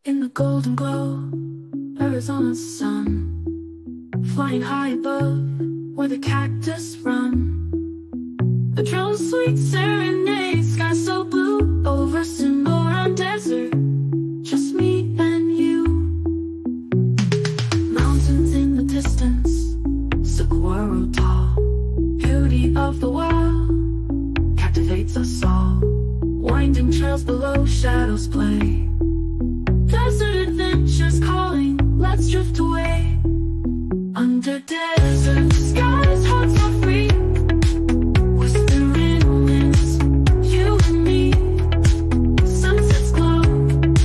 In the golden glow, Arizona's sun, flying high above where the cactus run. A drone's sweet serenade, sky so blue over Sonora desert. Just me and you. Mountains in the distance, saguaro tall. Beauty of the wild captivates us all. Winding trails below, shadows play. Desert adventures calling, let's drift away. Under desert skies, hearts are free. Whispering winds, you and me. Sunsets glow,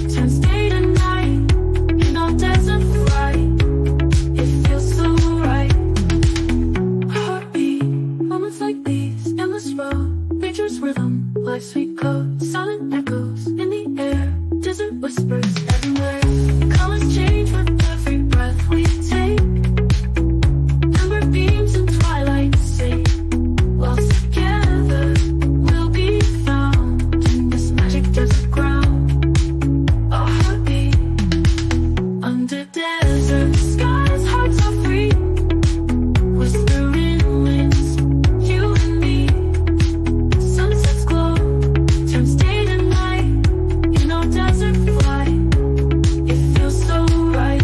turns day to night. In our desert flight, it feels so right. Heartbeat, moments like these, endless road. Nature's rhythm, life's sweet code. Silent echoes in the air, desert whispers everywhere. Colors change with every breath we take. Ember beams and twilight sing. Lost together, we'll be found in this magic desert ground. A heartbeat under desert skies, hearts are free. Whispering winds, you and me. Sunsets glow, turns day to night. In our desert flight, it feels so right.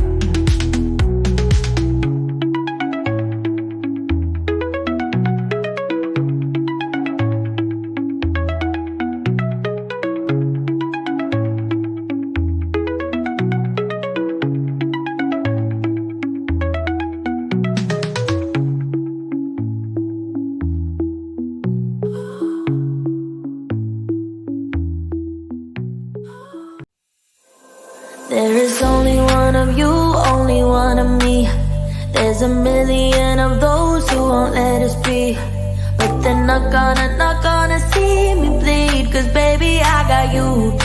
There is only one of you, only one of me. There's a million of those who won't let us be. But they're not gonna see me bleed. Cause baby, I got you.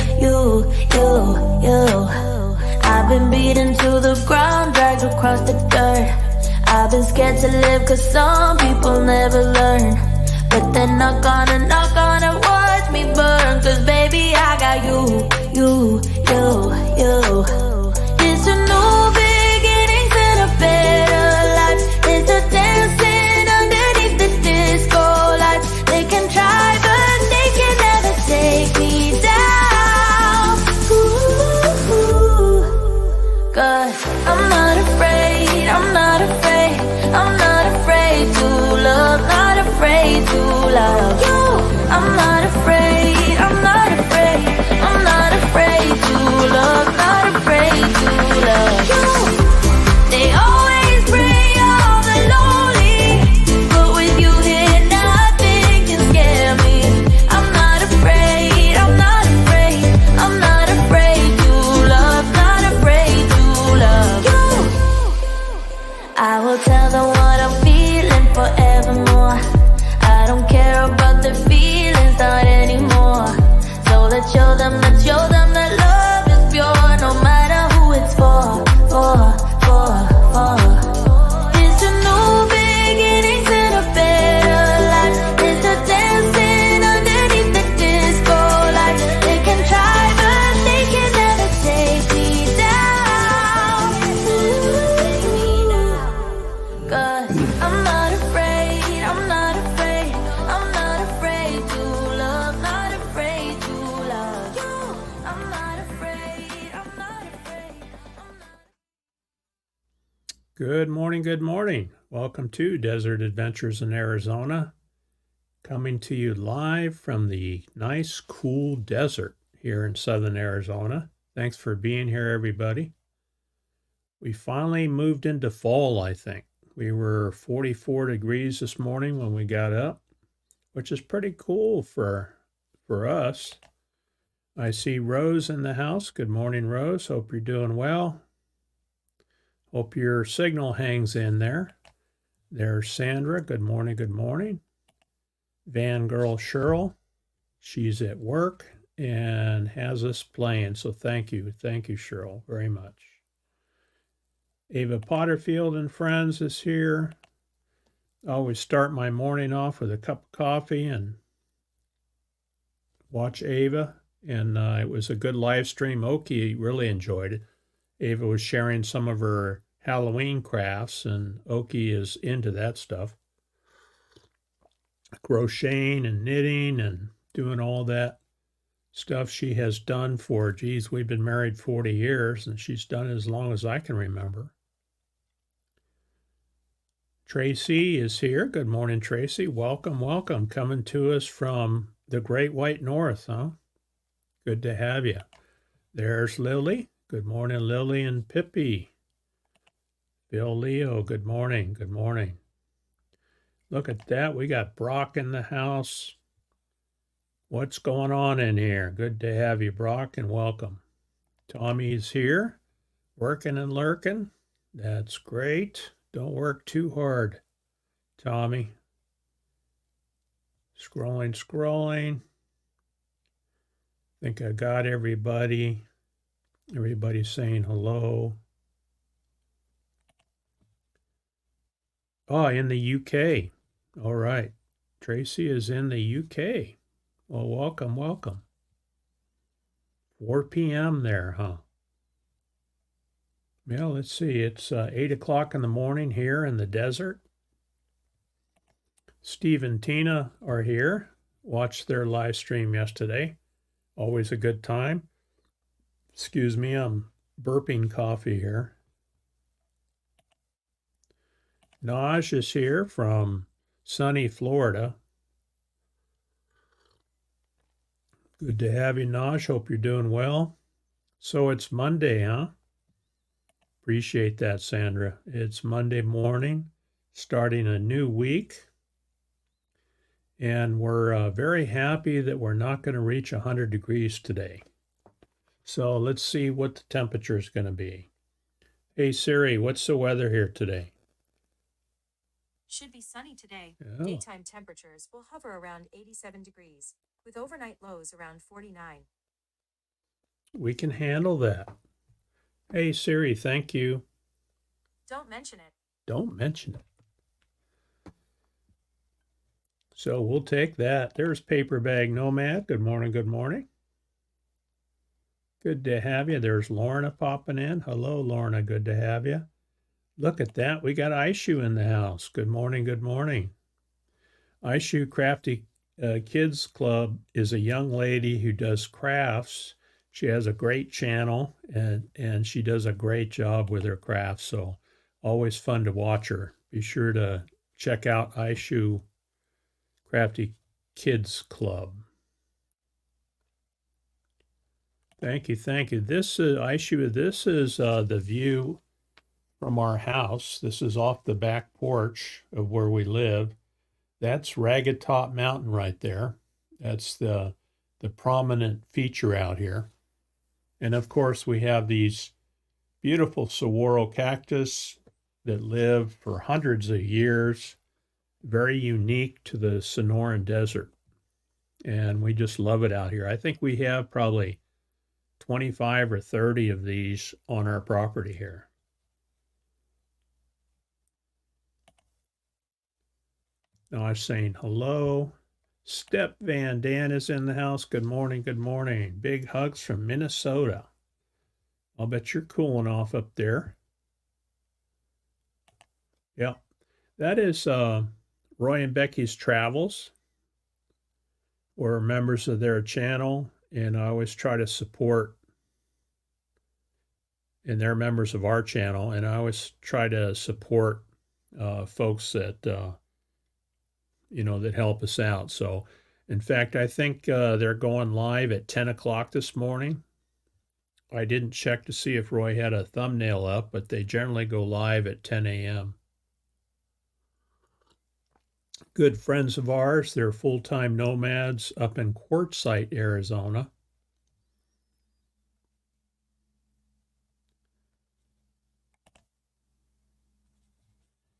I've been beaten to the ground, dragged across the dirt. I've been scared to live cause some people never learn. But they're not gonna watch me burn. Cause baby, I got you. It's a new beginnings and a better life. It's a dancing underneath the disco lights. They can try but they can never take me down. Cause I'm not afraid, I'm not afraid. I'm not afraid to love, not afraid to love you. I'm not afraid, I'm not afraid. I'm not afraid to love, not afraid to love you. They always bring all the lonely, but with you here nothing can scare me. I'm not afraid, I'm not afraid. I'm not afraid to love, not afraid to love you. I will tell them what I'm feeling forevermore. I don't care about their feelings, not anymore. So let's show them that love is pure, no matter who it's for. It's a new beginnings and a better life. It's a dancing underneath the disco lights. They can try but they can never take me down. Cause I'm not afraid, I'm not afraid. I'm not afraid to love, not afraid to love you. I'm not afraid, I'm not afraid. Good morning, good morning. Welcome to Desert Adventures in Arizona, coming to you live from the nice, cool desert here in southern Arizona. Thanks for being here, everybody. We finally moved into fall, I think. We were 44 degrees this morning when we got up, which is pretty cool for us. I see Rose in the house. Good morning, Rose. Hope you're doing well. Hope your signal hangs in there. There's Sandra. Good morning, good morning. Van Girl Cheryl. She's at work and has us playing, so thank you. Thank you, Cheryl, very much. Ava Potterfield and friends is here. I always start my morning off with a cup of coffee and watch Ava and it was a good live stream. Oki really enjoyed it. Ava was sharing some of her Halloween crafts, and Oki is into that stuff. Crocheting and knitting and doing all that stuff she has done for, geez, we've been married 40 years, and she's done it as long as I can remember. Tracy is here. Good morning, Tracy. Welcome, welcome. Coming to us from the Great White North, huh? Good to have you. There's Lily. Good morning, Lily and Pippi. Bill Leo, good morning. Good morning. Look at that. We got Brock in the house. What's going on in here? Good to have you, Brock, and welcome. Tommy's here, working and lurking. That's great. Don't work too hard, Tommy. Scrolling. Think I got everybody. Everybody's saying hello. Oh, in the UK. All right. Tracy is in the UK. Well, welcome. 4 p.m. there, huh? Well, let's see. It's 8 o'clock in the morning here in the desert. Steve and Tina are here. Watched their live stream yesterday. Always a good time. Excuse me, I'm burping coffee here. Naj is here from sunny Florida. Good to have you, Naj. Hope you're doing well. So it's Monday, huh? Appreciate that, Sandra. It's Monday morning, starting a new week. And we're very happy that we're not going to reach 100 degrees today. So let's see what the temperature is going to be. Hey, Siri, what's the weather here today? Should be sunny today. Oh. Daytime temperatures will hover around 87 degrees, with overnight lows around 49. We can handle that. Hey, Siri, thank you. Don't mention it. Don't mention it. So we'll take that. There's Paper Bag Nomad. Good morning. Good to have you. There's Lorna popping in. Hello, Lorna. Good to have you. Look at that. We got Aishu in the house. Good morning. Aishu Crafty Kids Club is a young lady who does crafts. She has a great channel, and she does a great job with her crafts. So always fun to watch her. Be sure to check out Aishu Crafty Kids Club. Thank you. This is Aishu. This is the view from our house. This is off the back porch of where we live. That's Ragged Top Mountain right there. That's the prominent feature out here. And of course, we have these beautiful saguaro cactus that live for hundreds of years, very unique to the Sonoran Desert. And we just love it out here. I think we have probably 25 or 30 of these on our property here. Now I'm saying hello. Step Van Dan is in the house. Good morning. Big hugs from Minnesota. I'll bet you're cooling off up there. Yeah, that is Roy and Becky's Travels. We're members of their channel, and I always try to support, and they're members of our channel, and I always try to support folks that that help us out. So in fact, I think they're going live at 10 o'clock this morning. I didn't check to see if Roy had a thumbnail up, but they generally go live at 10 a.m. Good friends of ours. They're full-time nomads up in Quartzsite, Arizona.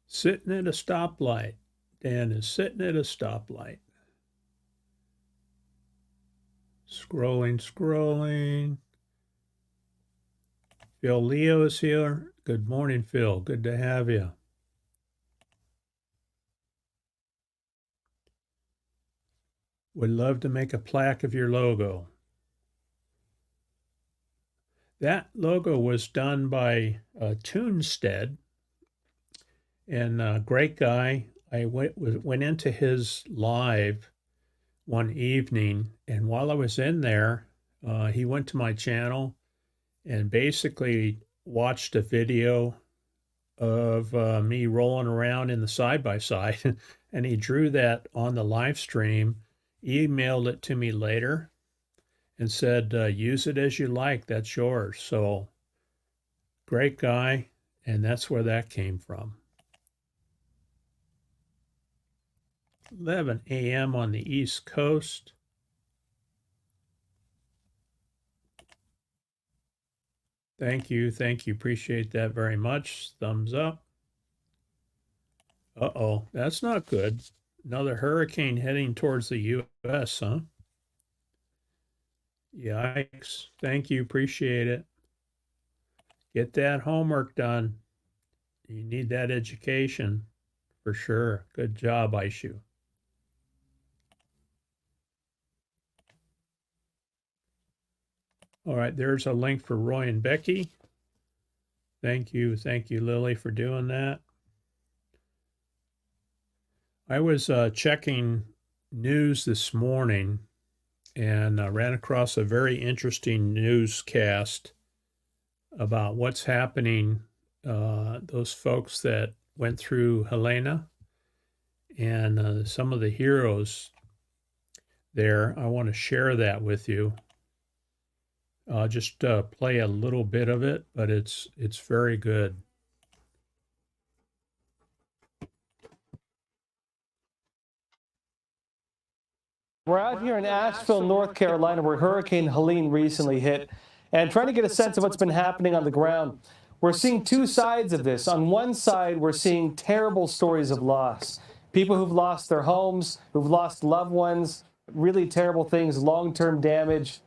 Sitting at a stoplight. Dan is sitting at a stoplight. Scrolling. Phil Leo is here. Good morning, Phil. Good to have you. Would love to make a plaque of your logo. That logo was done by Tunstead, and a great guy. I went into his live one evening, and while I was in there, he went to my channel and basically watched a video of me rolling around in the side by side, and he drew that on the live stream, emailed it to me later, and said, "Use it as you like. That's yours." So great guy, and that's where that came from. 11 a.m. on the East Coast. Thank you. Appreciate that very much. Thumbs up. Uh-oh, that's not good. Another hurricane heading towards the U.S., huh? Yikes. Thank you. Appreciate it. Get that homework done. You need that education for sure. Good job, Aishu. All right, there's a link for Roy and Becky. Thank you, Lily, for doing that. I was checking news this morning and ran across a very interesting newscast about what's happening, those folks that went through Helena and some of the heroes there. I want to share that with you. Just play a little bit of it, but it's very good. We're out here in Asheville, North Carolina, where Hurricane Helene recently hit, and trying to get a sense of what's been happening on the ground. We're seeing two sides of this. On one side, we're seeing terrible stories of loss. People who've lost their homes, who've lost loved ones, really terrible things, long-term damage.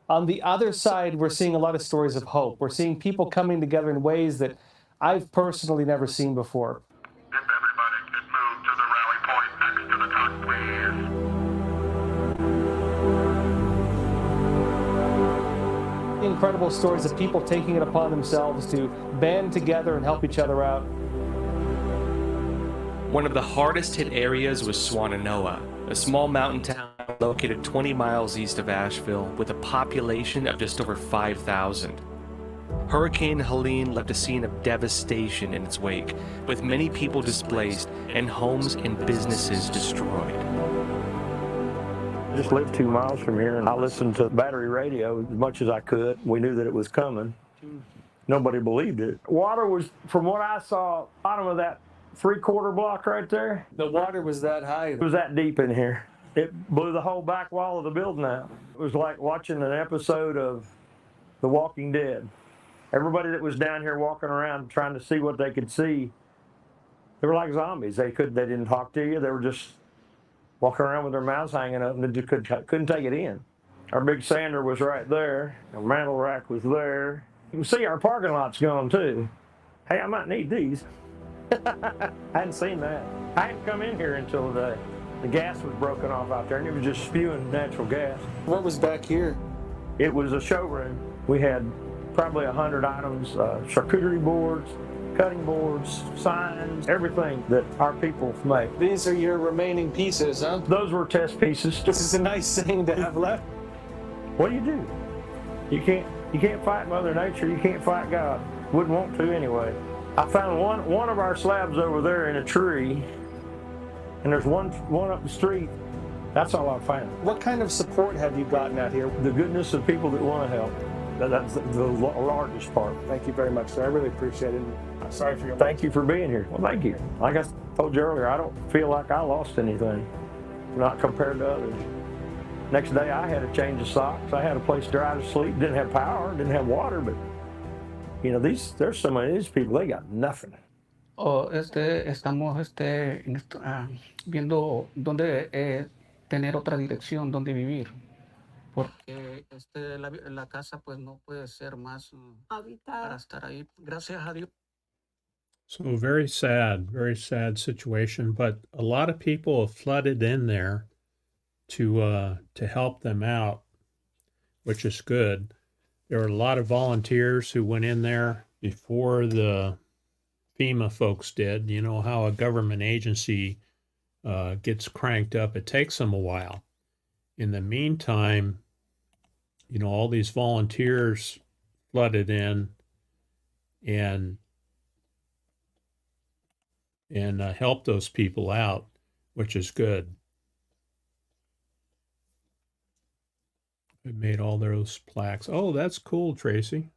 On the other side, we're seeing a lot of stories of hope. We're seeing people coming together in ways that I've personally never seen before. If everybody could move to the rally point next to the truck, please. Incredible stories of people taking it upon themselves to band together and help each other out. One of the hardest hit areas was Swannanoa, a small mountain town located 20 miles east of Asheville with a population of just over 5,000. Hurricane Helene left a scene of devastation in its wake, with many people displaced and homes and businesses destroyed. I just lived 2 miles from here, and I listened to battery radio as much as I could. We knew that it was coming. Nobody believed it. Water was, from what I saw, bottom of that 3/4 block right there. The water was that high. It was that deep in here. It blew the whole back wall of the building out. It was like watching an episode of The Walking Dead. Everybody that was down here walking around trying to see what they could see, they were like zombies. They didn't talk to you. They were just walking around with their mouths hanging up, and they just couldn't take it in. Our big sander was right there. Our mantle rack was there. You can see our parking lot's gone too. Hey, I might need these. I hadn't seen that. I hadn't come in here until today. The gas was broken off out there, and it was just spewing natural gas. What was back here? It was a showroom. We had probably 100 items, charcuterie boards, cutting boards, signs, everything that our people make. These are your remaining pieces, huh? Those were test pieces. This is a nice thing to have left. What do? You can't fight Mother Nature. You can't fight God. Wouldn't want to anyway. I found one of our slabs over there in a tree, and there's one up the street. That's all I found. What kind of support have you gotten out here? The goodness of people that want to help. That's the largest part. Thank you very much, sir. I really appreciate it. Sorry for your. Thank you for being here. Well, thank you. Like I told you earlier, I don't feel like I lost anything, not compared to others. Next day, I had a change of socks. I had a place dry to sleep. Didn't have power. Didn't have water. But you know, there's so many of these people. They got nothing. Estamos viendo dónde tener otra dirección, dónde vivir, porque la casa pues no puede ser más para estar ahí. Gracias a Dios. So very sad situation. But a lot of people have flooded in there. to help them out, which is good. There were a lot of volunteers who went in there before the FEMA folks did. You know how a government agency gets cranked up. It takes them a while. In the meantime, you know, all these volunteers flooded in and helped those people out, which is good. It made all those plaques. Oh, that's cool, Tracy.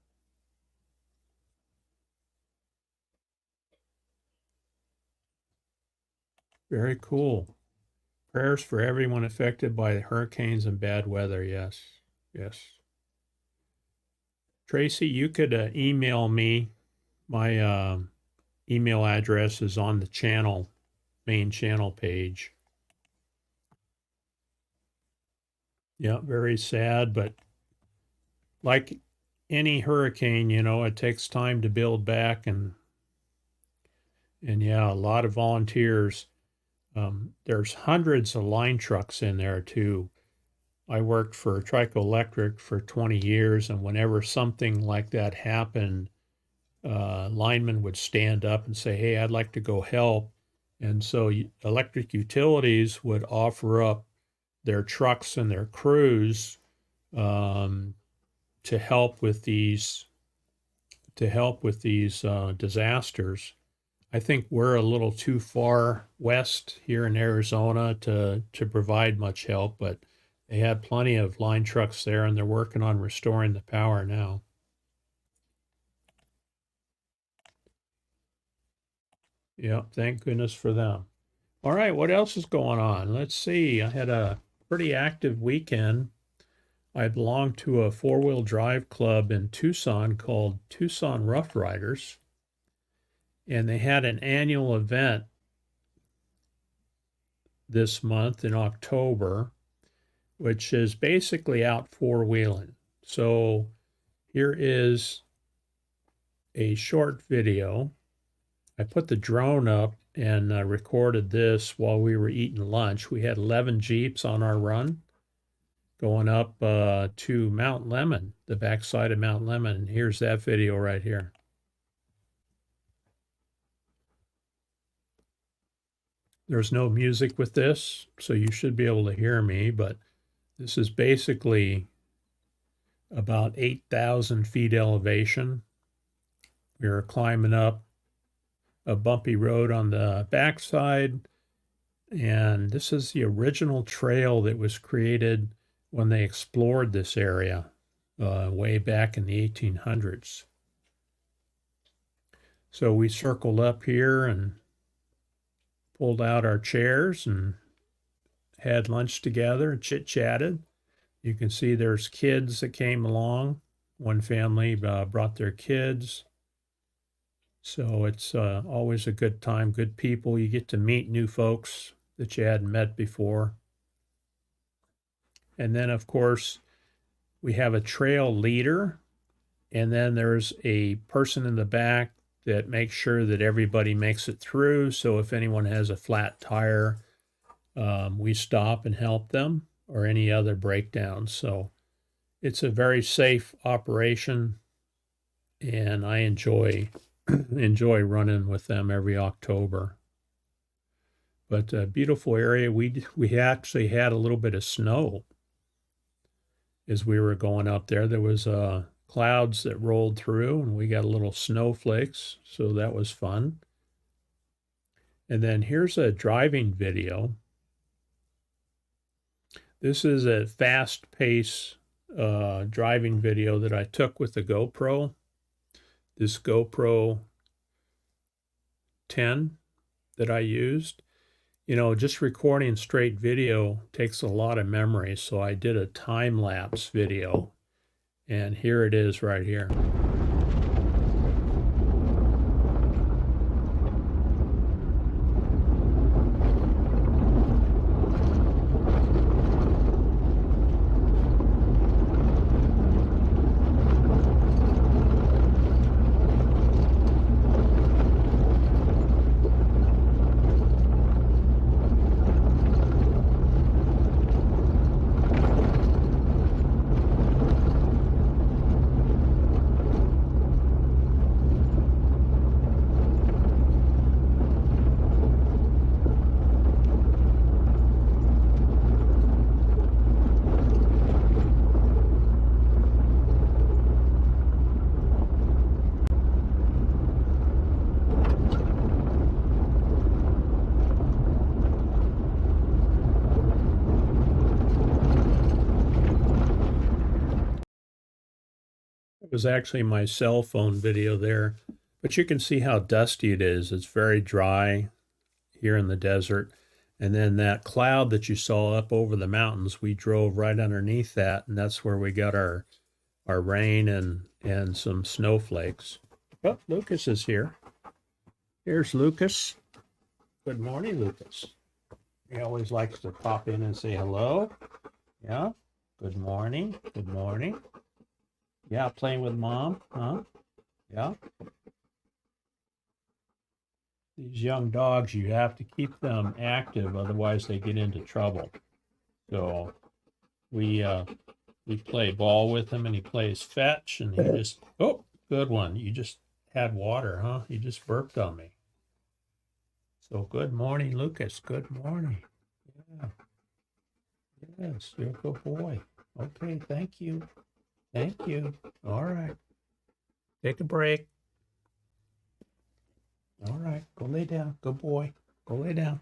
Very cool. Prayers for everyone affected by the hurricanes and bad weather. Yes, yes. Tracy, you could email me. My email address is on the channel, main channel page. Yeah, very sad, but like any hurricane, you know, it takes time to build back, and yeah, a lot of volunteers. There's hundreds of line trucks in there too. I worked for Trico Electric for 20 years, and whenever something like that happened, linemen would stand up and say, "Hey, I'd like to go help." And so electric utilities would offer up their trucks and their crews to help with these disasters. I think we're a little too far west here in Arizona to provide much help, but they had plenty of line trucks there, and they're working on restoring the power now. Yeah, thank goodness for them. All right, what else is going on? Let's see. I had a pretty active weekend. I belong to a four-wheel drive club in Tucson called Tucson Rough Riders, and they had an annual event this month in October, which is basically out four-wheeling. So here is a short video. I put the drone up and recorded this while we were eating lunch. We had 11 Jeeps on our run going up to Mount Lemmon, the backside of Mount Lemmon. And here's that video right here. There's no music with this, so you should be able to hear me, but this is basically about 8,000 feet elevation. We were climbing up a bumpy road on the backside, and this is the original trail that was created when they explored this area way back in the 1800s. So we circled up here and pulled out our chairs and had lunch together and chit-chatted. You can see there's kids that came along. One family brought their kids. So it's always a good time, good people. You get to meet new folks that you hadn't met before. And then, of course, we have a trail leader, and then there's a person in the back that makes sure that everybody makes it through. So if anyone has a flat tire, we stop and help them, or any other breakdowns. So it's a very safe operation, and I enjoy running with them every October. But a beautiful area. We actually had a little bit of snow as we were going up there. There was clouds that rolled through, and we got a little snowflakes, so that was fun. And then here's a driving video. This is a fast-paced driving video that I took with the GoPro. This GoPro 10 that I used. You know, just recording straight video takes a lot of memory, so I did a time-lapse video, and here it is right here. was actually my cell phone video there. But you can see how dusty it is. It's very dry here in the desert. And then that cloud that you saw up over the mountains, we drove right underneath that, and that's where we got our rain and some snowflakes. Oh, Lucas is here. Here's Lucas. Good morning, Lucas. He always likes to pop in and say hello. Yeah. Good morning. Good morning. Yeah, playing with mom, huh? Yeah. These young dogs, you have to keep them active, otherwise they get into trouble. So we play ball with him, and he plays fetch, and he just, oh, good one. You just had water, huh? You just burped on me. So good morning, Lucas. Good morning. Yeah. Yes, you're a good boy. Okay, thank you. Thank you. All right. Take a break. All right, go lay down. Good boy. Go lay down.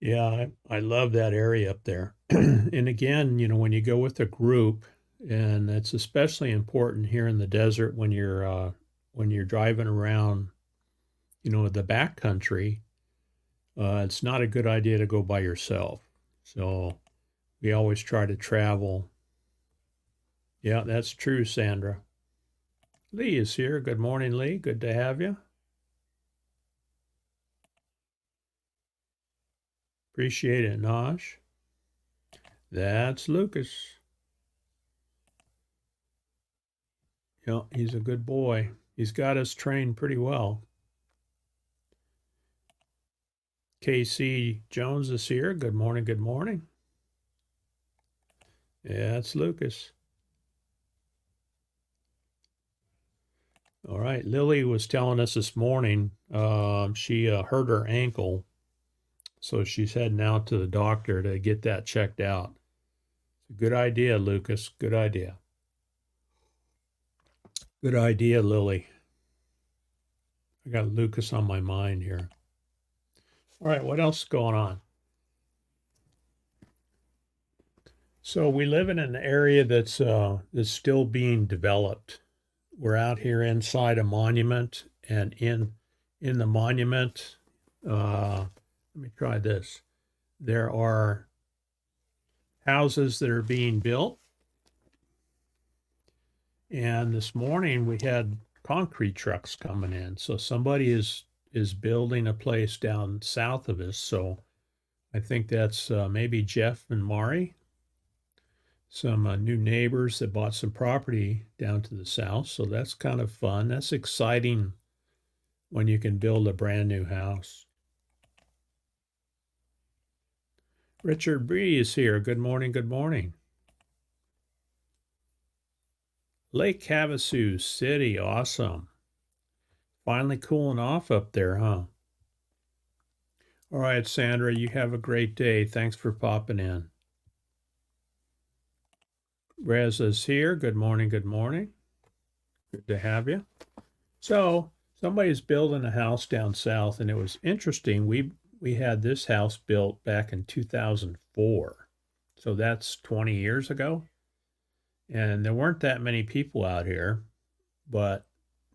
Yeah, I love that area up there. And again, when you go with a group, and it's especially important here in the desert when you're driving around, the back country, it's not a good idea to go by yourself. So we always try to travel. Yeah, that's true, Sandra. Lee is here. Good morning, Lee. Good to have you. Appreciate it, Nosh. That's Lucas. Yeah, he's a good boy. He's got us trained pretty well. KC Jones is here. Good morning. Good morning. Yeah, it's Lucas. All right. Lily was telling us this morning she hurt her ankle. So she's heading out to the doctor to get that checked out. Good idea, Lucas. Good idea. Good idea, Lily. I got Lucas on my mind here. All right, what else is going on? So we live in an area that's still being developed. We're out here inside a monument, and in the monument, let me try this. There are houses that are being built, and this morning we had concrete trucks coming in. So somebody is building a place down south of us. So I think that's maybe Jeff and Mari, some new neighbors that bought some property down to the south. So that's kind of fun. That's exciting when you can build a brand new house. Richard Bree is here. Good morning. Good morning. Lake Havasu City. Awesome. Finally cooling off up there, huh? All right, Sandra, you have a great day. Thanks for popping in. Reza's here. Good morning. Good morning. Good to have you. So somebody's building a house down south, and it was interesting. We had this house built back in 2004. So that's 20 years ago. And there weren't that many people out here, but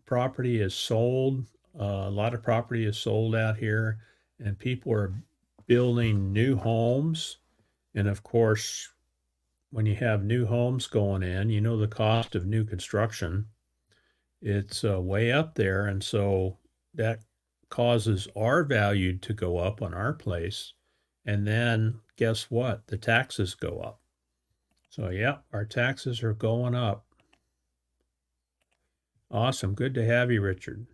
property is sold. A lot of property is sold out here, and people are building new homes. And of course, when you have new homes going in, the cost of new construction, it's way up there. And so that causes our value to go up on our place. And then guess what? The taxes go up. So, yeah, our taxes are going up. Awesome. Good to have you, Richard.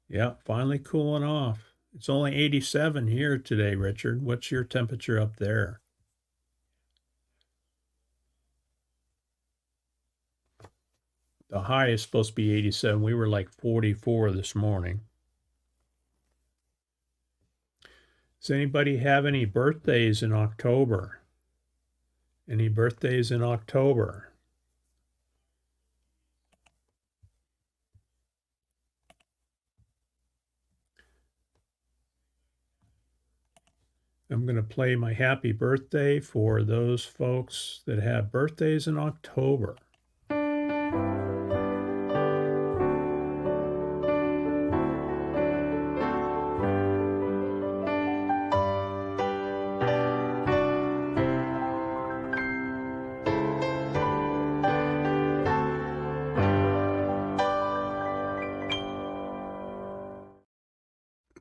Yeah, finally cooling off. It's only 87 here today, Richard. What's your temperature up there? The high is supposed to be 87. We were like 44 this morning. Does anybody have any birthdays in October? Any birthdays in October? I'm going to play my happy birthday for those folks that have birthdays in October.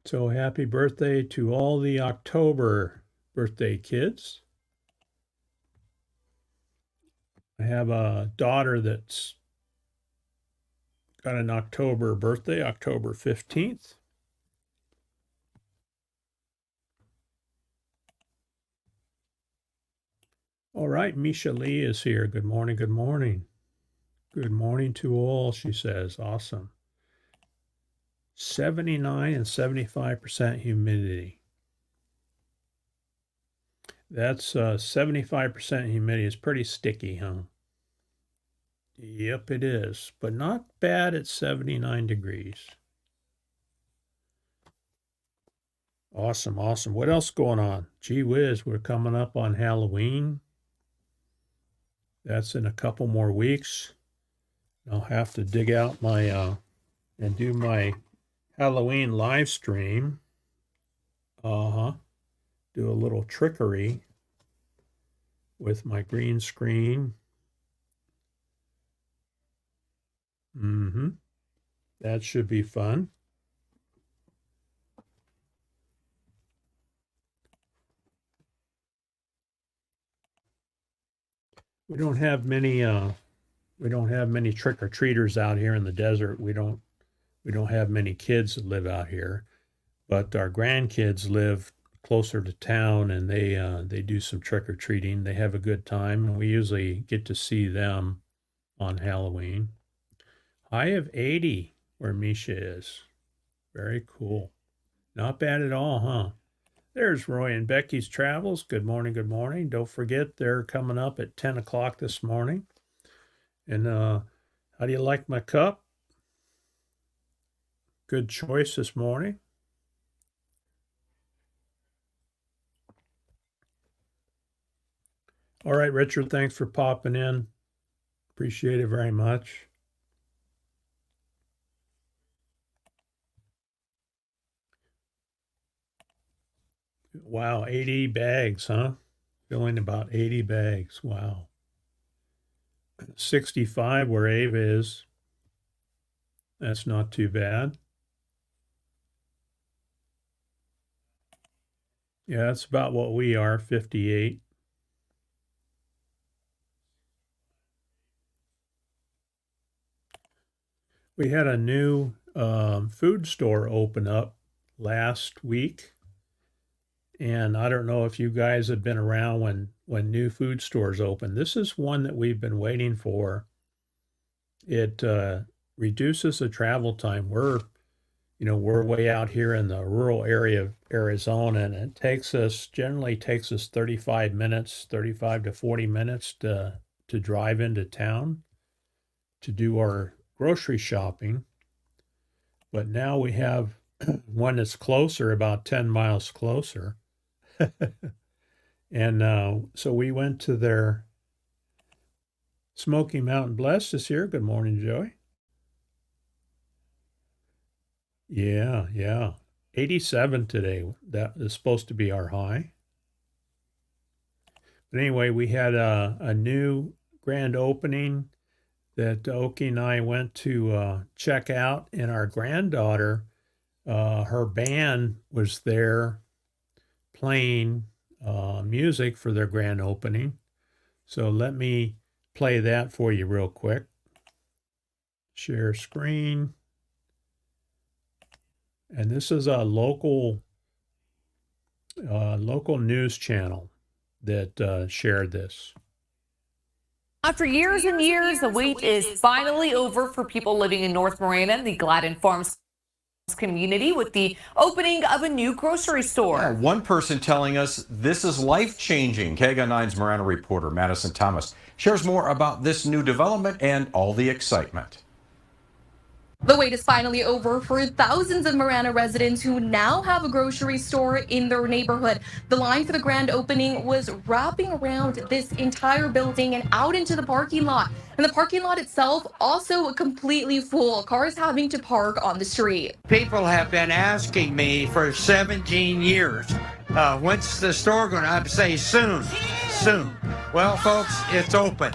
So happy birthday to all the October birthday kids. I have a daughter that's got an October birthday, October 15th. All right, Misha Lee is here. Good morning, good morning. Good morning to all, she says. Awesome. 79 and 75% humidity. That's 75% humidity is pretty sticky, huh? Yep, it is, but not bad at 79 degrees. Awesome, awesome. What else going on? Gee whiz, we're coming up on Halloween. That's in a couple more weeks. I'll have to dig out my and do my Halloween live stream. Do a little trickery with my green screen. That should be fun. We don't have many trick-or-treaters out here in the desert. We don't have many kids that live out here, but our grandkids live closer to town, and they do some trick-or-treating. They have a good time, and we usually get to see them on Halloween. High of 80 where Misha is. Very cool. Not bad at all, huh? There's Roy and Becky's Travels. Good morning, good morning. Don't forget they're coming up at 10 o'clock this morning. And how do you like my cup? Good choice this morning. All right, Richard, thanks for popping in. Appreciate it very much. Wow, 80 bags, huh? Filling about 80 bags. Wow. 65 where Ava is. That's not too bad. Yeah, that's about what we are, 58. We had a new food store open up last week. And I don't know if you guys have been around when new food stores open. This is one that we've been waiting for. It reduces the travel time. We're way out here in the rural area of Arizona, and it generally takes us 35 to 40 minutes to drive into town to do our grocery shopping. But now we have one that's closer, about 10 miles closer. And so we went to their Smoky Mountain Blessed is here. Good morning, Joey. Yeah. 87 today. That is supposed to be our high. But anyway, we had a new grand opening that Oki and I went to check out, and our granddaughter, her band was there playing music for their grand opening. So let me play that for you real quick. Share screen. And this is a local news channel that shared this. After years and years, the wait is finally over for people living in North Marina and the Gladden Farms community with the opening of a new grocery store. Yeah, one person telling us this is life-changing. KGUN 9's Marana reporter Madison Thomas shares more about this new development and all the excitement. The wait is finally over for thousands of Marana residents who now have a grocery store in their neighborhood. The line for the grand opening was wrapping around this entire building and out into the parking lot. And the parking lot itself also completely full, cars having to park on the street. People have been asking me for 17 years, when's the store going to? I say soon, soon. Well, folks, it's open.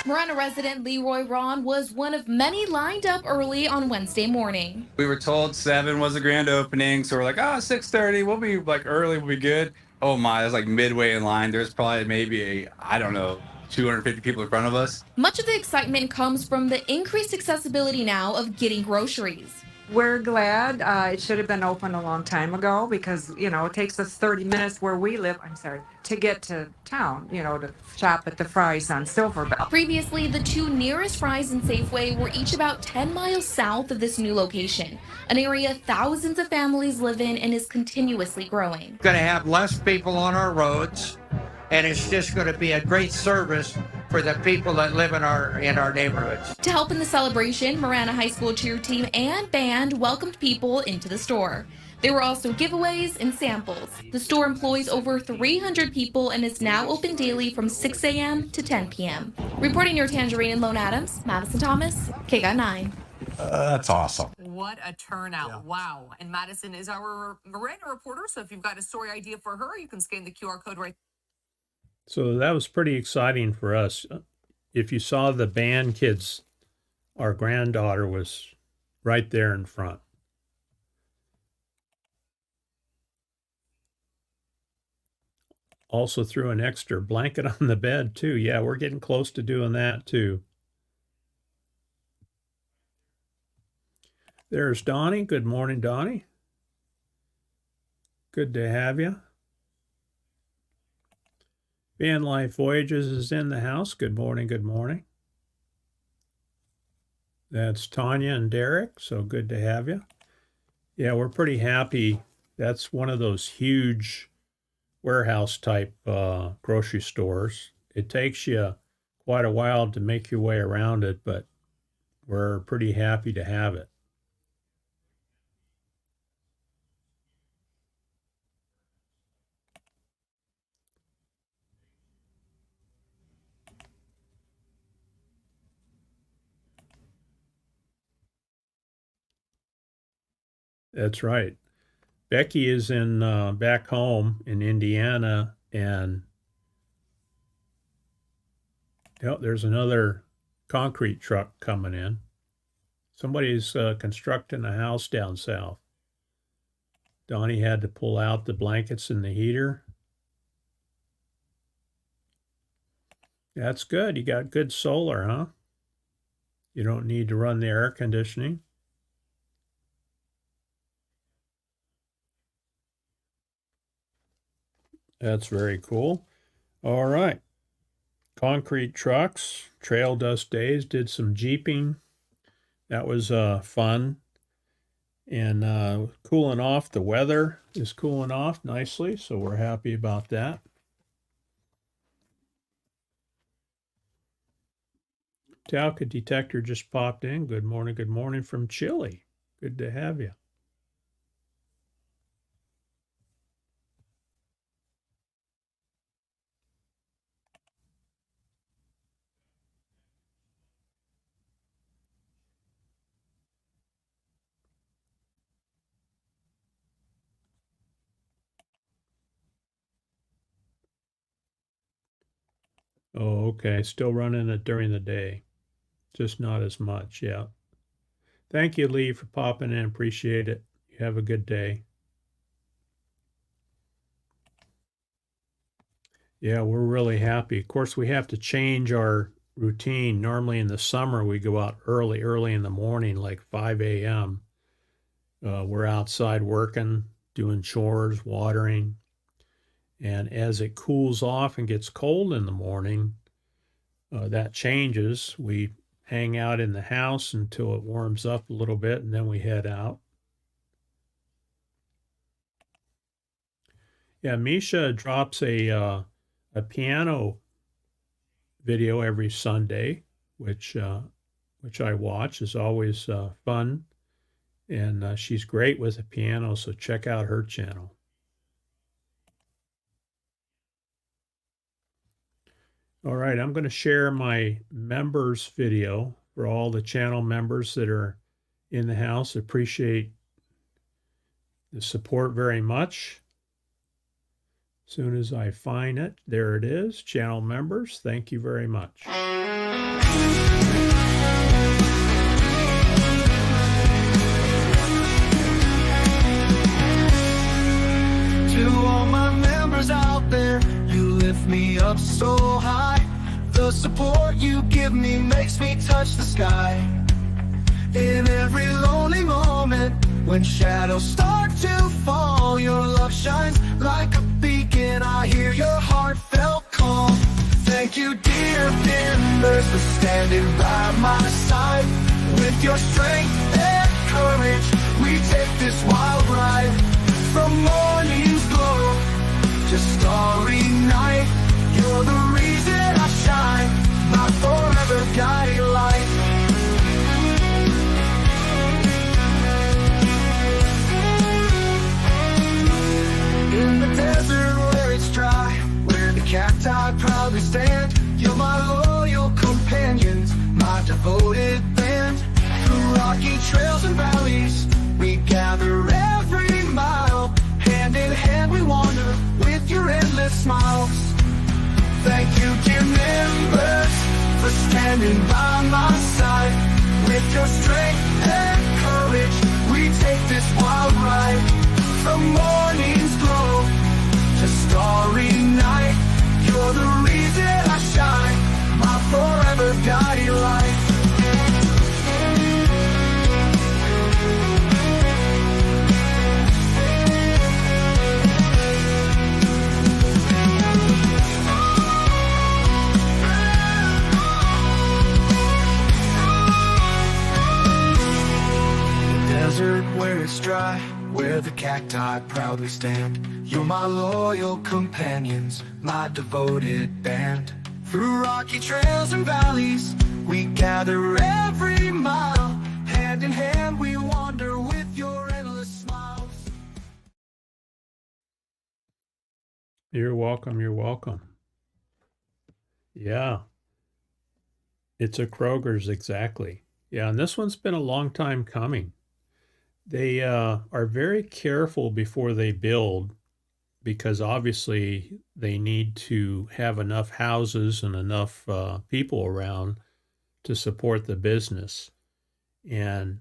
Marana resident Leroy Ron was one of many lined up early on Wednesday morning. We were told 7 was the grand opening, so we're like, 6:30, we'll be like early, we'll be good. Oh my, it was like midway in line. There's probably maybe, 250 people in front of us. Much of the excitement comes from the increased accessibility now of getting groceries. We're glad it should have been open a long time ago because, it takes us 30 minutes where we live, to get to town, to shop at the Fry's on Silverbell. Previously, the two nearest Fry's and Safeway were each about 10 miles south of this new location, an area thousands of families live in and is continuously growing. Going to have less people on our roads, and it's just going to be a great service for the people that live in our neighborhoods. To help in the celebration, Marana High School cheer team and band welcomed people into the store. There were also giveaways and samples. The store employs over 300 people and is now open daily from 6 a.m. to 10 p.m. Reporting near Tangerine and Lone Adams, Madison Thomas, KGUN 9. That's awesome. What a turnout. Yeah. Wow. And Madison is our Marana reporter, so if you've got a story idea for her, you can scan the QR code right. So that was pretty exciting for us. If you saw the band kids, our granddaughter was right there in front. Also threw an extra blanket on the bed too. Yeah, we're getting close to doing that too. There's Donnie. Good morning, Donnie. Good to have you. Van Life Voyages is in the house. Good morning, good morning. That's Tanya and Derek, so good to have you. Yeah, we're pretty happy. That's one of those huge warehouse type grocery stores. It takes you quite a while to make your way around it, but we're pretty happy to have it. That's right. Becky is in back home in Indiana, and there's another concrete truck coming in. Somebody's constructing a house down south. Donnie had to pull out the blankets and the heater. That's good. You got good solar, huh? You don't need to run the air conditioning. That's very cool. All right. Concrete trucks, trail dust days, did some jeeping. That was fun. And cooling off. The weather is cooling off nicely, so we're happy about that. Talcott detector just popped in. Good morning from Chile. Good to have you. Oh, okay. Still running it during the day. Just not as much. Yeah. Thank you, Lee, for popping in. Appreciate it. You have a good day. Yeah, we're really happy. Of course, we have to change our routine. Normally in the summer, we go out early in the morning, like 5 a.m. We're outside working, doing chores, watering. And as it cools off and gets cold in the morning, that changes. We hang out in the house until it warms up a little bit, and then we head out. Yeah, Misha drops a piano video every Sunday, which which I watch, is always fun. And she's great with the piano, so check out her channel. All right, I'm going to share my members video for all the channel members that are in the house. Appreciate the support very much. As soon as I find it, there it is. Channel members, thank you very much. To all my members out there, you lift me up so high. The support you give me makes me touch the sky. In every lonely moment, when shadows start to fall, your love shines like a beacon. I hear your heartfelt call. Thank you, dear members, for standing by my side. With your strength and courage, we take this wild ride. From morning's glow to starry night, you're the reason I shine, my forever guiding light. In the desert where it's dry, where the cacti proudly stand, you're my loyal companions, my devoted band. Through rocky trails and valleys, we gather every mile. Hand in hand we wander with your endless smiles. Thank you, dear members, for standing by my side. With your strength and courage, we take this wild ride. From morning's glow to starry night, you're the reason I shine, my forever guiding light. Desert where it's dry, where the cacti proudly stand, you're my loyal companions, my devoted band. Through rocky trails and valleys, we gather every mile. Hand in hand we wander with your endless smiles. You're welcome, you're welcome. Yeah, it's a Kroger's, exactly. Yeah, and this one's been a long time coming. They are very careful before they build, because obviously they need to have enough houses and enough people around to support the business. And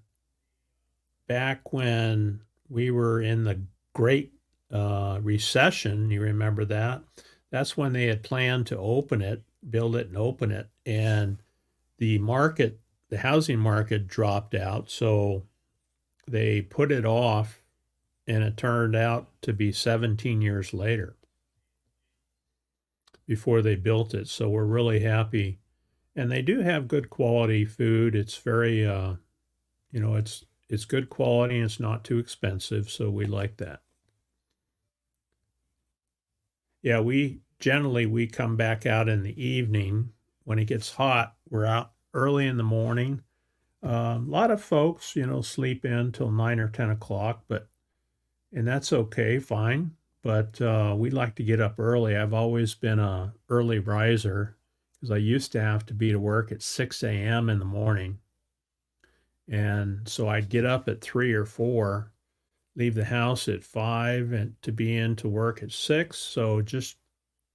back when we were in the Great Recession, you remember that? That's when they had planned to open it, build it and open it. And the market, the housing market dropped out. So they put it off, and it turned out to be 17 years later before they built it. So we're really happy. And they do have good quality food. It's very, it's good quality and it's not too expensive. So we like that. Yeah, we come back out in the evening when it gets hot. We're out early in the morning. A lot of folks, sleep in till 9 or 10 o'clock, and that's okay, fine. But we like to get up early. I've always been a early riser because I used to have to be to work at 6 a.m. in the morning. And so I'd get up at 3 or 4, leave the house at 5 and to be in to work at 6. So just,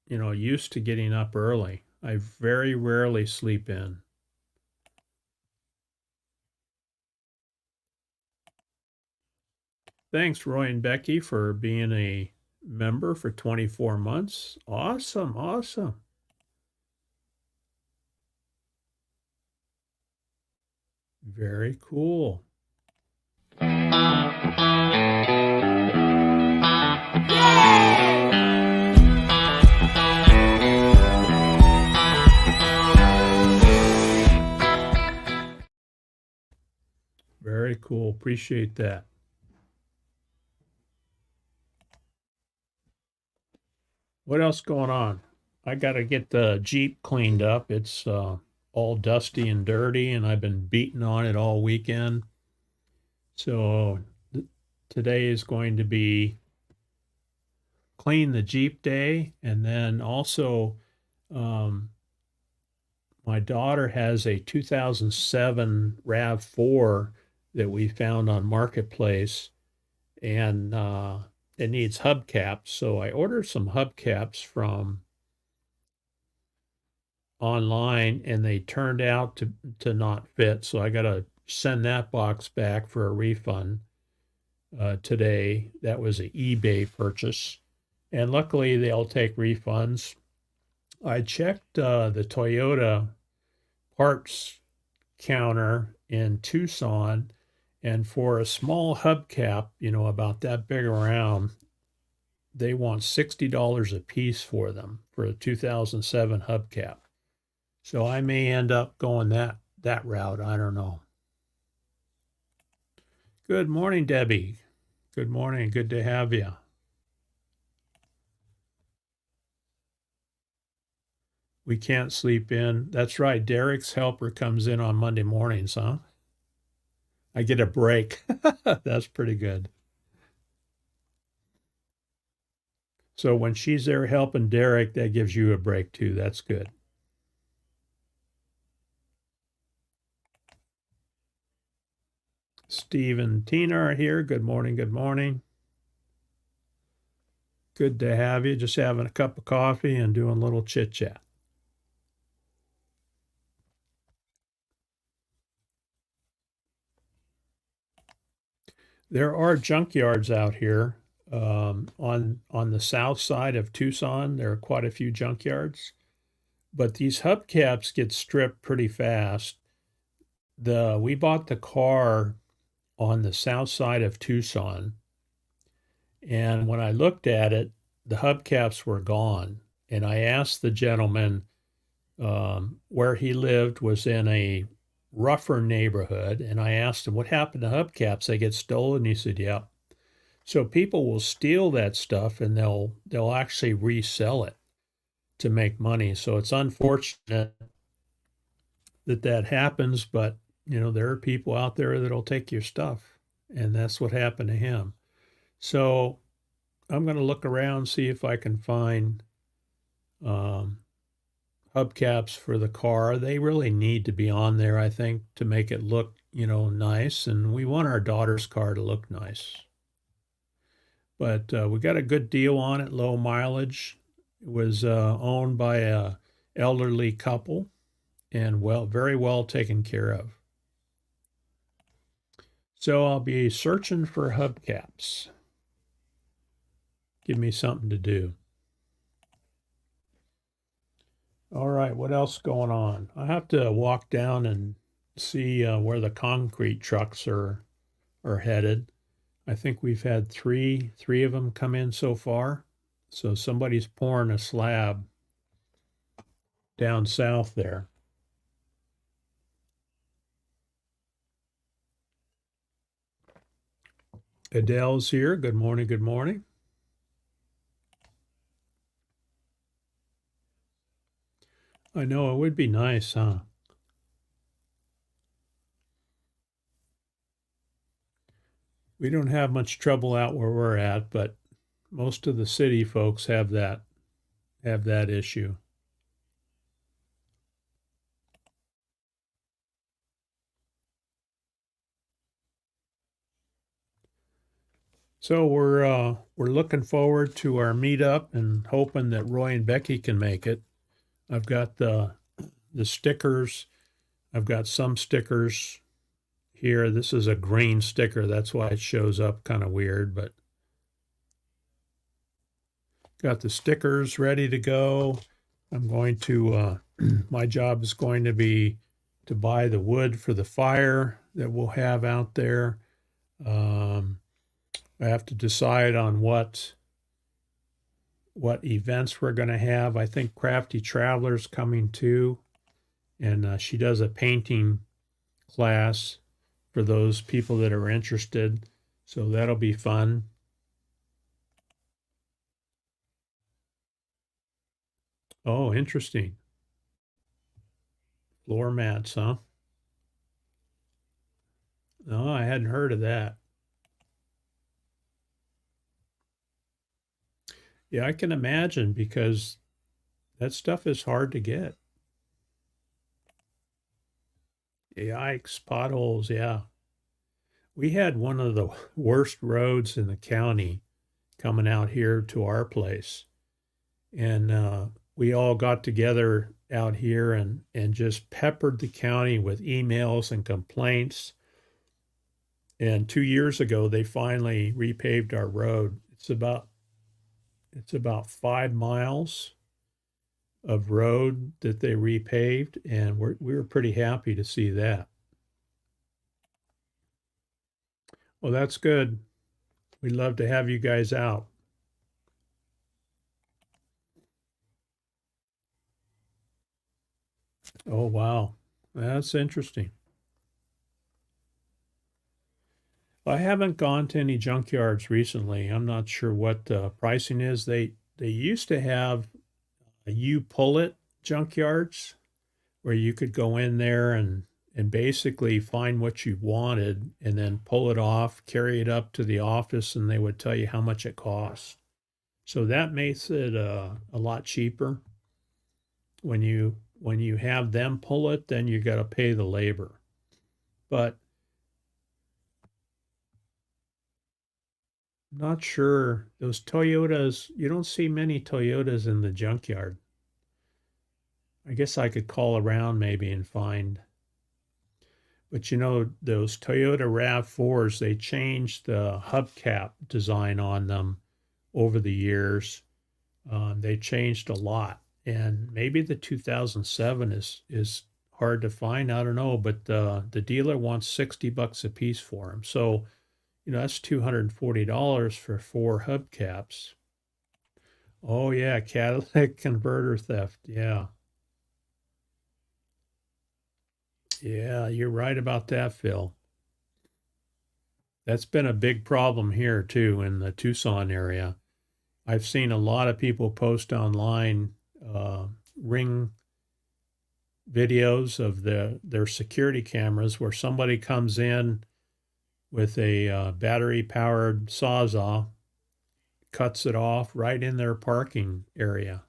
used to getting up early. I very rarely sleep in. Thanks, Roy and Becky, for being a member for 24 months. Awesome, awesome. Very cool. Very cool. Appreciate that. What else going on? I got to get the Jeep cleaned up. It's all all dusty and dirty, and I've been beating on it all weekend. So today is going to be clean the Jeep day, and then also um, my daughter has a 2007 RAV4 that we found on Marketplace, and it needs hubcaps. So I ordered some hubcaps from online, and they turned out to not fit. So I got to send that box back for a refund today. That was an eBay purchase, and luckily they'll take refunds. I checked the Toyota parts counter in Tucson, and for a small hubcap, about that big around, they want $60 a piece for them for a 2007 hubcap. So I may end up going that route. I don't know. Good morning, Debbie. Good morning. Good to have you. We can't sleep in. That's right. Derek's helper comes in on Monday mornings, huh? I get a break. That's pretty good. So when she's there helping Derek, that gives you a break too. That's good. Steve and Tina are here. Good morning. Good morning. Good to have you. Just having a cup of coffee and doing a little chit chat. There are junkyards out here on the south side of Tucson. There are quite a few junkyards, but these hubcaps get stripped pretty fast. We bought the car on the south side of Tucson, and when I looked at it, the hubcaps were gone. And I asked the gentleman where he lived was in a rougher neighborhood, and I asked him what happened to hubcaps. They get stolen. He said, "Yeah." So people will steal that stuff and they'll actually resell it to make money. So it's unfortunate that happens, but there are people out there that'll take your stuff, and that's what happened to him. So I'm going to look around, see if I can find hubcaps for the car. They really need to be on there, I think, to make it look, nice. And we want our daughter's car to look nice. But we got a good deal on it, low mileage. It was owned by a elderly couple and very well taken care of. So I'll be searching for hubcaps. Give me something to do. All right, what else going on? I have to walk down and see where the concrete trucks are headed. I think we've had three of them come in so far. So somebody's pouring a slab down south there. Adele's here. Good morning. Good morning. I know, it would be nice, huh? We don't have much trouble out where we're at, but most of the city folks have that issue. So we're looking forward to our meetup and hoping that Roy and Becky can make it. I've got the stickers. I've got some stickers here. This is a green sticker. That's why it shows up kind of weird, but got the stickers ready to go. I'm going to, my job is going to be to buy the wood for the fire that we'll have out there. I have to decide on what events we're going to have. I think Crafty Traveler's coming too, and she does a painting class for those people that are interested. So that'll be fun. Oh, interesting. Floor mats, huh? No, I hadn't heard of that. Yeah, I can imagine because that stuff is hard to get. Yikes, potholes, yeah. We had one of the worst roads in the county coming out here to our place. And we all got together out here and just peppered the county with emails and complaints. And 2 years ago, they finally repaved our road. It's about 5 miles of road that they repaved, and we were pretty happy to see that. Well, that's good. We'd love to have you guys out. Oh, wow. That's interesting. I haven't gone to any junkyards recently. I'm not sure what the pricing is. They used to have you pull it junkyards where you could go in there and basically find what you wanted and then pull it off, carry it up to the office, and they would tell you how much it costs. So that makes it a lot cheaper. When you have them pull it, then you got to pay the labor. But not sure. Those Toyotas, you don't see many Toyotas in the junkyard. I guess I could call around maybe and find. But you know, those Toyota RAV4s, they changed the hubcap design on them over the years. They changed a lot. And maybe the 2007 is hard to find. I don't know, but the dealer wants $60 a piece for them. So, you know, that's $240 for 4 hubcaps. Oh yeah, catalytic converter theft. Yeah. Yeah, you're right about that, Phil. That's been a big problem here too in the Tucson area. I've seen a lot of people post online Ring videos of their security cameras where somebody comes in with a battery-powered Sawzall, cuts it off right in their parking area.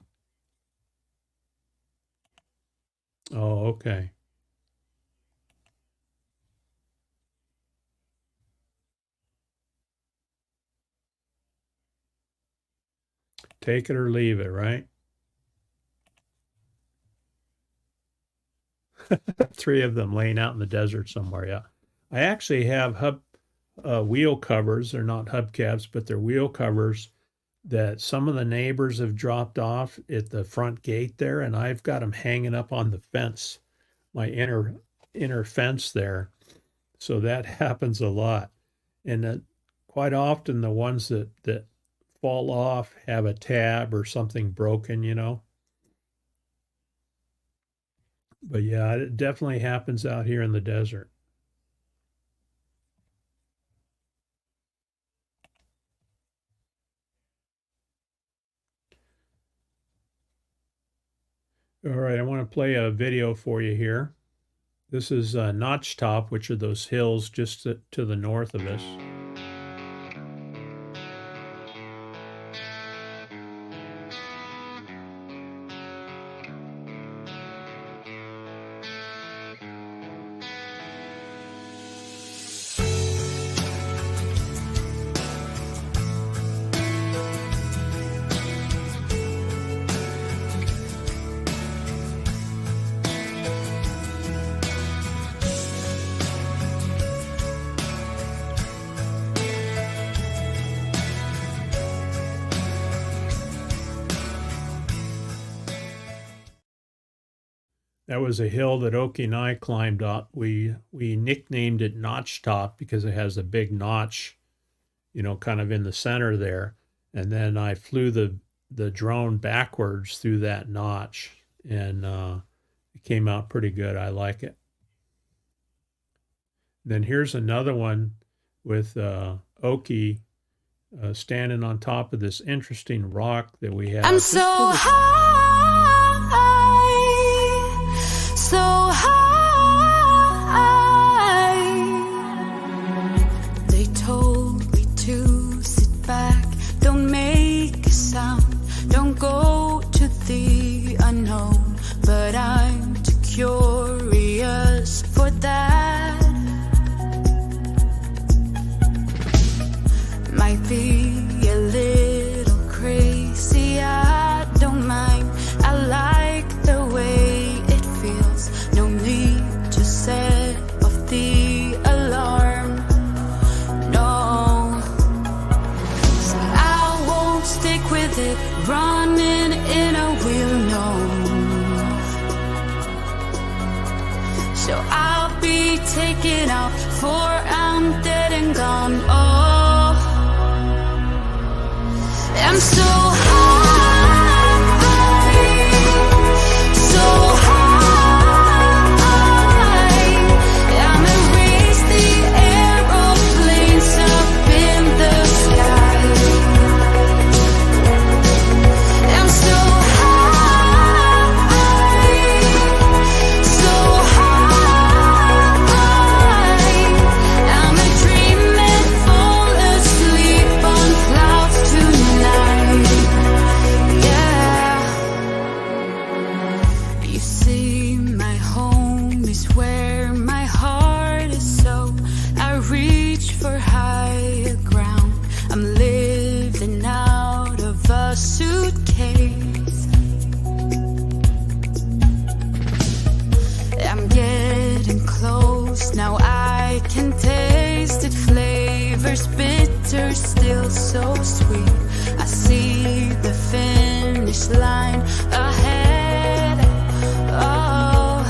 Oh, okay. Take it or leave it, right? 3 of them laying out in the desert somewhere, yeah. I actually have wheel covers. They're not hubcaps, but they're wheel covers that some of the neighbors have dropped off at the front gate there, and I've got them hanging up on the fence, my inner fence there. So that happens a lot. And quite often the ones that fall off have a tab or something broken, you know. But yeah, it definitely happens out here in the desert. All right, I want to play a video for you here. This is Notch Top, which are those hills just to the north of us. That was a hill that Oki and I climbed up. We nicknamed it Notch Top because it has a big notch, you know, kind of in the center there. And then I flew the drone backwards through that notch, and it came out pretty good. I like it. Then here's another one with Oki standing on top of this interesting rock that we have. I'm so high, so high. They told me to sit back, don't make a sound, don't go to the unknown. But I'm too curious for that. Might be a little crazy, I don't mind. I like the way it feels. No need to set off the alarm. No, so I won't stick with it, running in a wheel, no. So I'll be taken out, for I'm dead and gone. Oh, I'm so high, so high. I'm erase the aeroplanes up in the sky. I'm so high, so high. I'm a dream and fall asleep on clouds tonight. Yeah. You see, my home is where my heart is, so I reach for higher ground. I'm living out of a suitcase. I'm getting close, now I can taste it. Flavors bitter, still so sweet. I see the finish line ahead. Oh,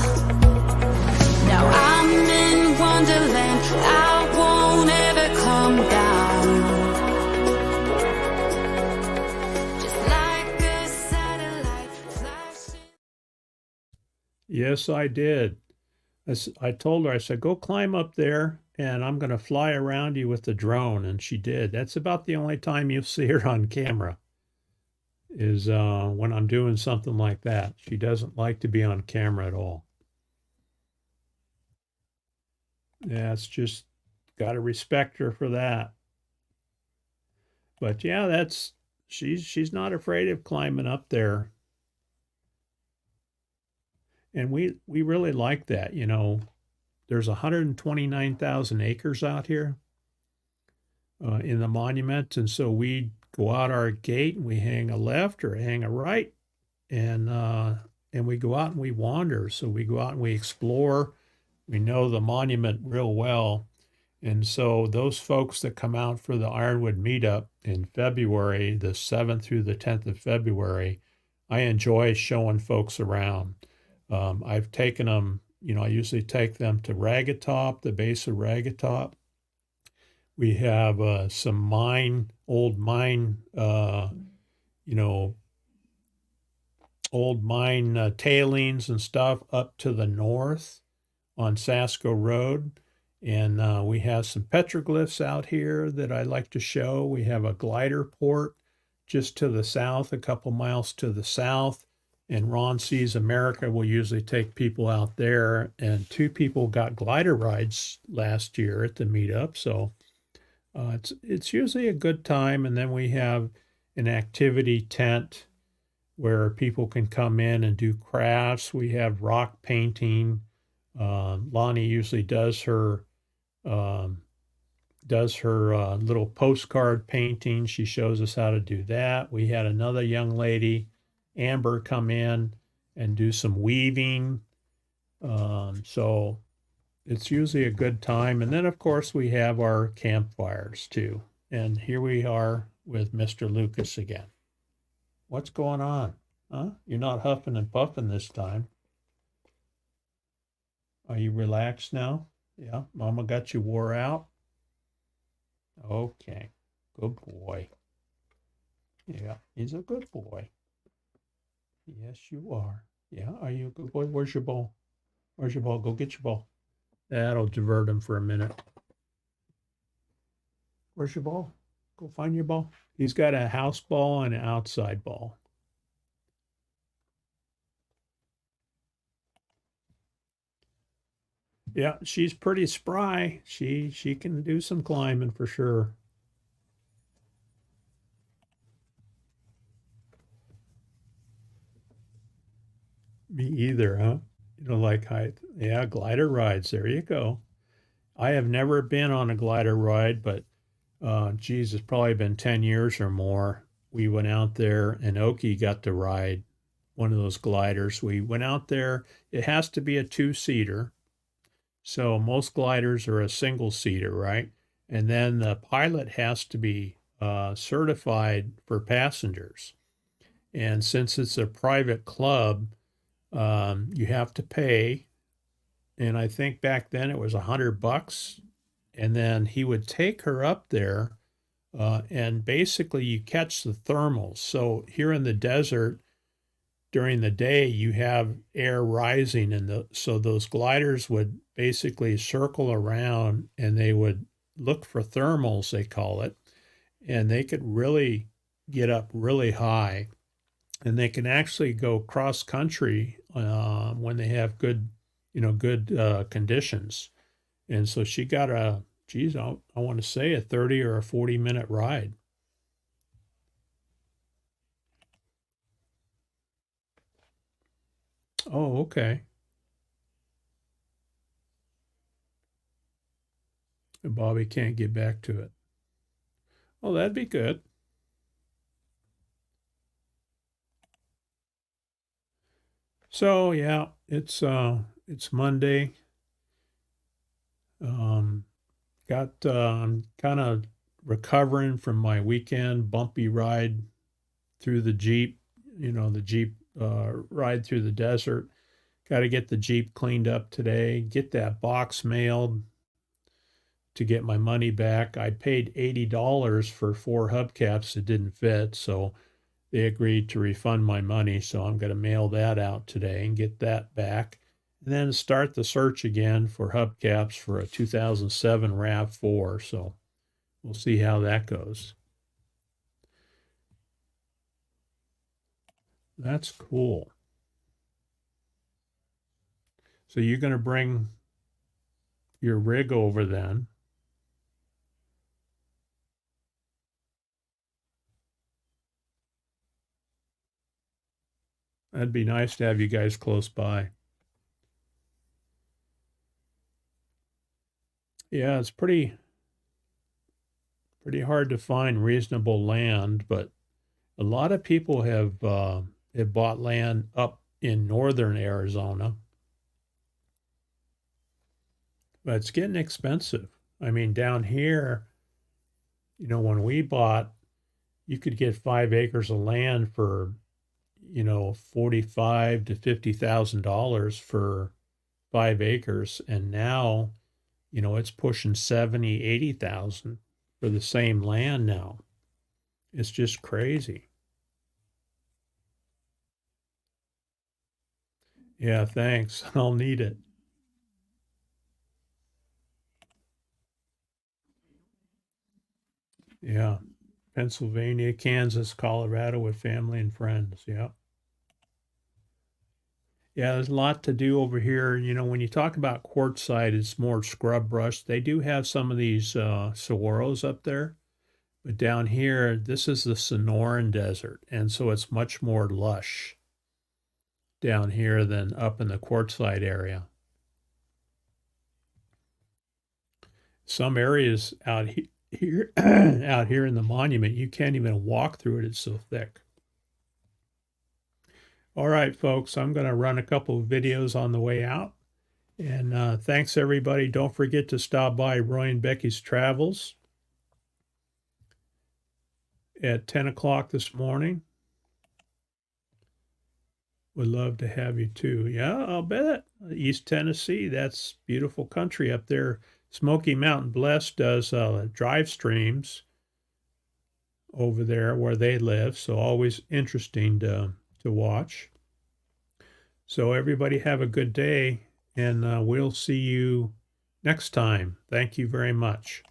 now I'm in Wonderland, I won't ever come down. Just like a satellite flashing. Yes, I did. I told her, I said, go climb up there and I'm going to fly around you with the drone. And she did. That's about the only time you'll see her on camera is when I'm doing something like that. She doesn't like to be on camera at all. Yeah, it's just got to respect her for that. But yeah, she's not afraid of climbing up there. And we really like that, you know. There's 129,000 acres out here in the monument, and so we go out our gate and we hang a left or hang a right, and we go out and we wander. So we go out and we explore. We know the monument real well, and so those folks that come out for the Ironwood meetup in February, the 7th through the 10th of February, I enjoy showing folks around. I've taken them, you know, I usually take them to Ragatop, the base of Ragatop. We have some old mine tailings and stuff up to the north on Sasko Road. And we have some petroglyphs out here that I like to show. We have a glider port just to the south, a couple miles to the south. And Ron Sees America will usually take people out there. And 2 people got glider rides last year at the meetup. So it's usually a good time. And then we have an activity tent where people can come in and do crafts. We have rock painting. Lonnie usually does her little postcard painting. She shows us how to do that. We had another young lady, Amber, come in and do some weaving. So it's usually a good time. And then, of course, we have our campfires too. And here we are with Mr. Lucas again. What's going on? Huh? You're not huffing and puffing this time. Are you relaxed now? Yeah, Mama got you wore out? Okay, good boy. Yeah, he's a good boy. Yes, you are. Yeah, are you a good boy? Where's your ball? Where's your ball? Go get your ball. That'll divert him for a minute. Where's your ball? Go find your ball. He's got a house ball and an outside ball. Yeah, she's pretty spry. She can do some climbing for sure. Me either, huh? You don't like height. Yeah, glider rides. There you go. I have never been on a glider ride, but geez, it's probably been 10 years or more. We went out there and Oki got to ride one of those gliders. We went out there. It has to be a two-seater. So most gliders are a single seater, right? And then the pilot has to be certified for passengers. And since it's a private club, you have to pay. And I think back then it was $100. And then he would take her up there, and basically you catch the thermals. So here in the desert, during the day you have air rising, and so those gliders would basically circle around and they would look for thermals, they call it, and they could really get up really high, and they can actually go cross country when they have good, good conditions. And so she got I want to say a 30 or a 40-minute ride. Oh, okay. And Bobby can't get back to it. Oh, that'd be good. So yeah, it's Monday. Um, I'm kind of recovering from my weekend bumpy ride through the Jeep. The Jeep ride through the desert. Got to get the Jeep cleaned up today. Get that box mailed to get my money back. I paid $80 for 4 hubcaps that didn't fit, so they agreed to refund my money. So I'm going to mail that out today and get that back. And then start the search again for hubcaps for a 2007 RAV4. So we'll see how that goes. That's cool. So you're going to bring your rig over then. That'd be nice to have you guys close by. Yeah, it's pretty hard to find reasonable land, but a lot of people have bought land up in northern Arizona, but it's getting expensive. I mean, down here, when we bought, you could get 5 acres of land for, 45 to $50,000 for 5 acres, and now, it's pushing 70, 80,000 for the same land now. It's just crazy. Yeah, thanks. I'll need it. Yeah. Pennsylvania, Kansas, Colorado with family and friends. Yeah. Yeah, there's a lot to do over here. When you talk about quartzsite, it's more scrub brush. They do have some of these saguaros up there, but down here, this is the Sonoran Desert, and so it's much more lush down here than up in the quartzsite area. Some areas out here, out here in the monument, you can't even walk through it. It's so thick. All right, folks, I'm going to run a couple of videos on the way out. And thanks, everybody. Don't forget to stop by Roy and Becky's Travels at 10 o'clock this morning. Would love to have you too. Yeah, I'll bet. East Tennessee, that's beautiful country up there. Smoky Mountain Bless does drive streams over there where they live. So always interesting to watch. So everybody have a good day, and we'll see you next time. Thank you very much.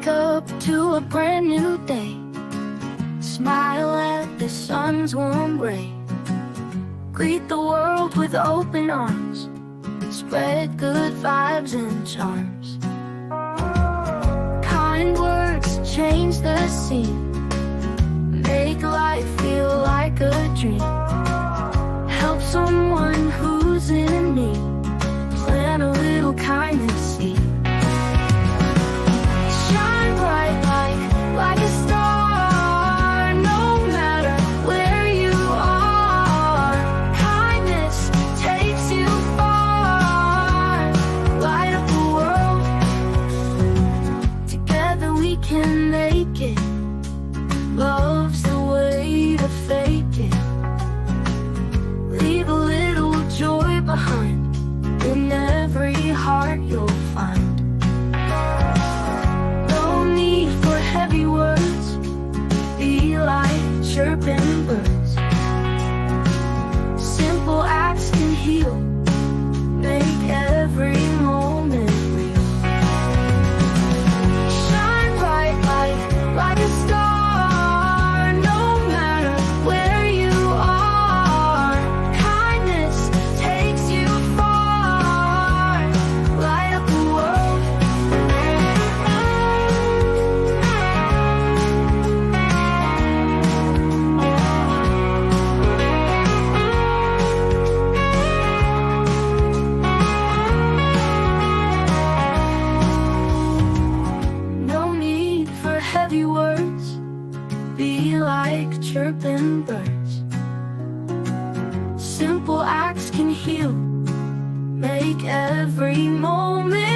Wake up to a brand new day. Smile at the sun's warm ray. Greet the world with open arms. Spread good vibes and charms. Kind words change the scene. Make life feel like a dream. Help someone who's in need. Plant a little kindness seed. Shine bright like a star. No matter where you are. Kindness takes you far. Light up the world. Together we can make it. Love's the way to fake it. Leave a little joy behind. In every heart you'll find. No need for heavy words. Be like chirping birds. Simple acts can heal. Make every moment real. Shine bright like a star. No matter where you are. Kindness takes you far. Light up the world. No need for heavy words. Be like chirping birds. Simple acts can heal. Make every moment